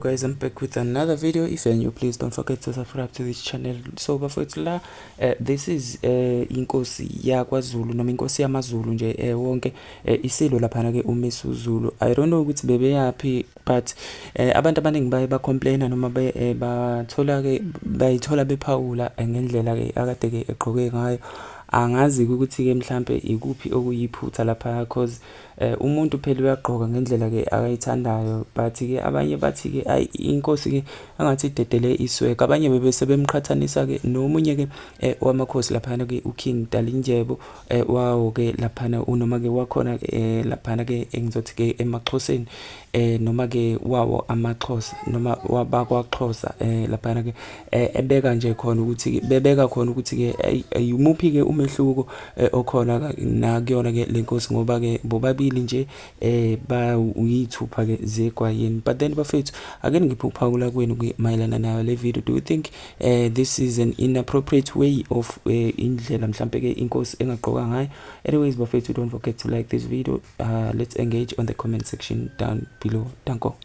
Guys, I'm back with another video. If you're new, please don't forget to subscribe to this channel. So bafowethu la this is inkosi yakwaZulu noma inkosi yamaZulu nje wonke ISILO lapha ke uMesuzulu. I don't know ukuthi bebe yapi, but abantu abaningi baye ba complain noma bathola ke bayithola bephawula ngendlela ke akade ke egqoke ngayo. Angazi ukuthi ke mhlambe ikuphi okuyiphutha lapha, cause umuntu phela uyagqoka ngendlela ke akayithandayo, but ke abanye bathi ke ayi inkosi ke angathi idedele isweka. Abanye bebese bemqhathanisa ke nomunye ke wamakhosi lapha ke uKing Dalindyebo wawo ke lapha unoma ke wakhona lapha ke engizothi ke emaXhoseni noma ke wawo amaXhosa noma wabakwaXhosa lapha ke ebeka nje khona ukuthi bebeka khona ukuthi ke ayumuphi ke umehluko okhona na kuyona ke lenkosi, ngoba ke bobabili nje ba uyithupha ke zegwayeni. But then bafethu ake ngiphuphawula kwenu mayelana nayo le video. Do you think this is an inappropriate way of indlela mhlambe ke inkosi engagqoka ngayo? Anyways bafethu, don't forget to like this video. Let's engage on the comment section down below. Danko.